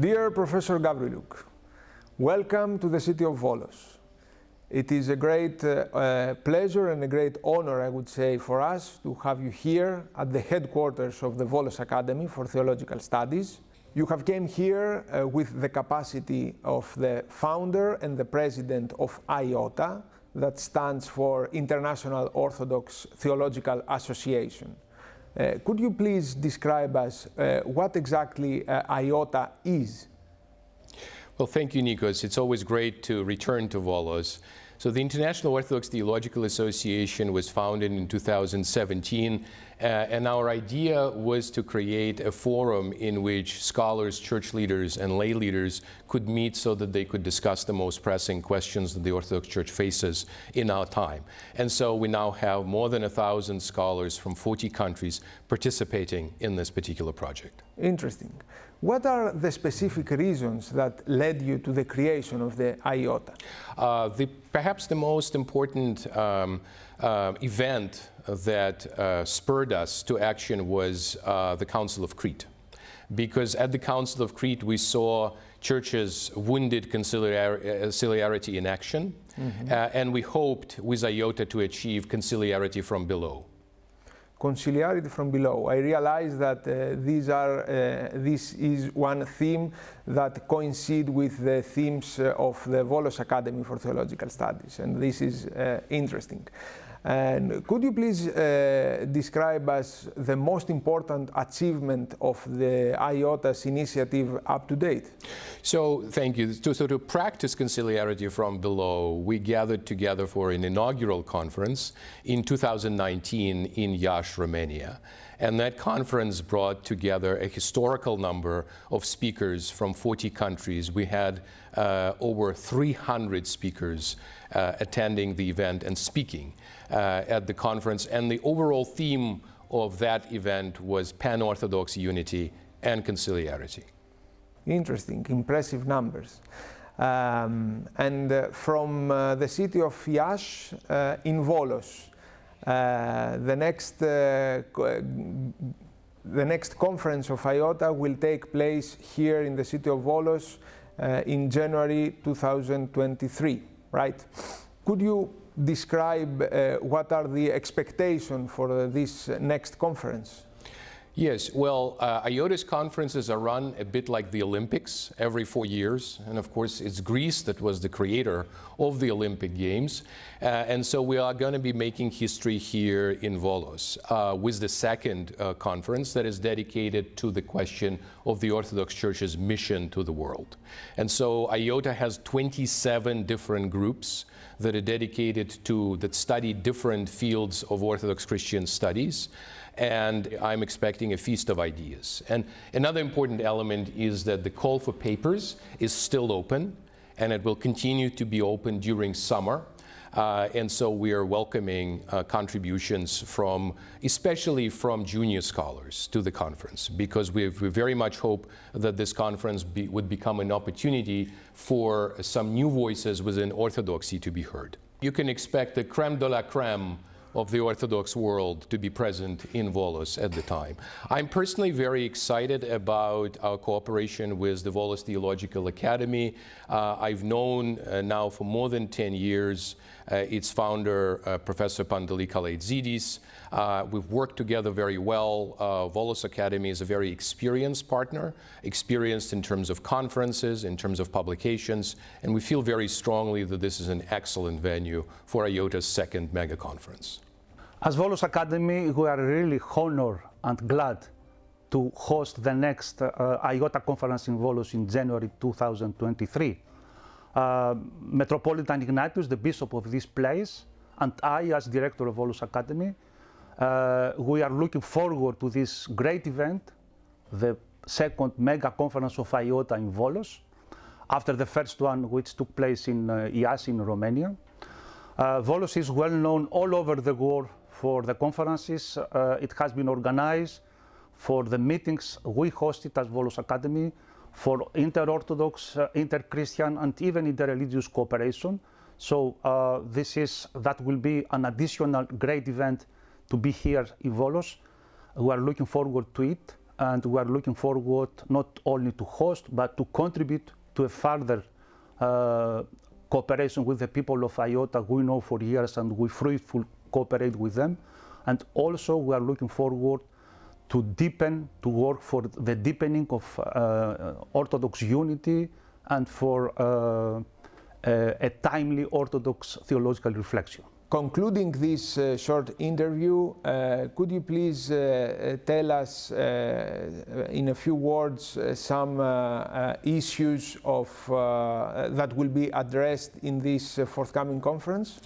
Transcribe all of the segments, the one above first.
Dear Professor Gavrilouk, welcome to the city of Volos. It is a great pleasure and a great honor, I would say, for us to have you here at the headquarters of the Volos Academy for Theological Studies. You have came here with the capacity of the founder and the president of IOTA, that stands for International Orthodox Theological Association. Could you please describe us what exactly IOTA is? Well, thank you, Nikos. It's always great to return to Volos. So the International Orthodox Theological Association was founded in 2017, and our idea was to create a forum in which scholars, church leaders, and lay leaders could meet so that they could discuss the most pressing questions that the Orthodox Church faces in our time. And so we now have more than 1,000 scholars from 40 countries participating in this particular project. Interesting. What are the specific reasons that led you to the creation of the IOTA? Perhaps the most important event that spurred us to action was the Council of Crete. Because at the Council of Crete we saw churches wounded conciliarity in action, and we hoped with IOTA to achieve conciliarity from below. Conciliarity from below. I realize that this is one theme that coincides with the themes of the Volos Academy for Theological Studies, and this is interesting. And could you please describe us the most important achievement of the IOTA's initiative up to date? So, thank you. So to practice conciliarity from below, we gathered together for an inaugural conference in 2019 in Iași, Romania. And that conference brought together a historical number of speakers from 40 countries. We had over 300 speakers attending the event and speaking at the conference. And the overall theme of that event was pan-Orthodox unity and conciliarity. Interesting, impressive numbers. From the city of Iași in Volos, the next conference of IOTA will take place here in the city of Volos in January 2023, right? Could you describe what are the expectations for this next conference? Yes, well, IOTA's conferences are run a bit like the Olympics every 4 years. And of course, it's Greece that was the creator of the Olympic Games. And so we are going to be making history here in Volos with the second conference that is dedicated to the question of the Orthodox Church's mission to the world. And so IOTA has 27 different groups that are dedicated to, that study different fields of Orthodox Christian studies. And I'm expecting a feast of ideas. And another important element is that the call for papers is still open, and it will continue to be open during summer. And so we are welcoming contributions from, especially from junior scholars to the conference, because we very much hope that this conference would become an opportunity for some new voices within Orthodoxy to be heard. You can expect the crème de la crème of the Orthodox world to be present in Volos at the time. I'm personally very excited about our cooperation with the Volos Theological Academy. I've known now for more than 10 years its founder, Professor Panteleimon Kalaitzidis. We've worked together very well. Volos Academy is a very experienced partner, experienced in terms of conferences, in terms of publications, and we feel very strongly that this is an excellent venue for IOTA's second mega conference. As Volos Academy, we are really honored and glad to host the next IOTA conference in Volos in January 2023. Metropolitan Ignatius, the bishop of this place, and I, as director of Volos Academy, we are looking forward to this great event, the second mega conference of IOTA in Volos, after the first one which took place in Iași in Romania. Volos is well known all over the world for the conferences. It has been organized for the meetings we hosted as Volos Academy, for inter-Orthodox, inter-Christian, and even inter-religious cooperation. So that will be an additional great event to be here in Volos. We are looking forward to it. and we are looking forward not only to host, but to contribute to a further cooperation with the people of IOTA we know for years, and we fruitfully cooperate with them. And also we are looking forward to work for the deepening of Orthodox unity and for a timely Orthodox theological reflection. Concluding this short interview, could you please tell us in a few words some issues that will be addressed in this forthcoming conference?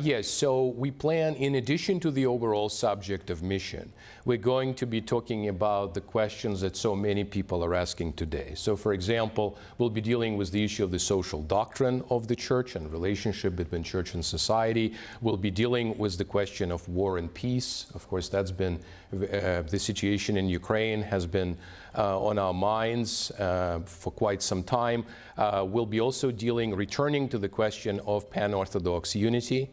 Yes, so we plan, in addition to the overall subject of mission, we're going to be talking about the questions that so many people are asking today. So, for example, we'll be dealing with the issue of the social doctrine of the church and relationship between church and society. We'll be dealing with the question of war and peace. Of course, that's been, the situation in Ukraine has been on our minds for quite some time. We'll be also returning to the question of pan-Orthodox unity.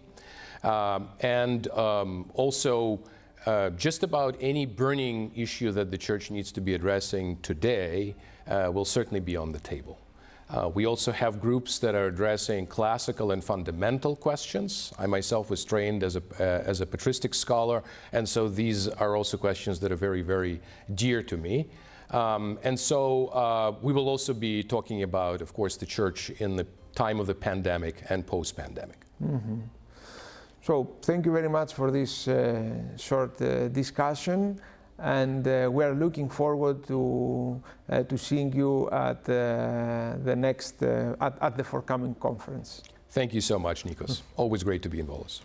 Also, just about any burning issue that the church needs to be addressing today will certainly be on the table. We also have groups that are addressing classical and fundamental questions. I myself was trained as a patristic scholar, and so these are also questions that are very, very dear to me. We will also be talking about, of course, the church in the time of the pandemic and post-pandemic. Mm-hmm. So thank you very much for this short discussion, and we are looking forward to seeing you at the forthcoming conference. Thank you so much, Nikos. Always great to be in Volos.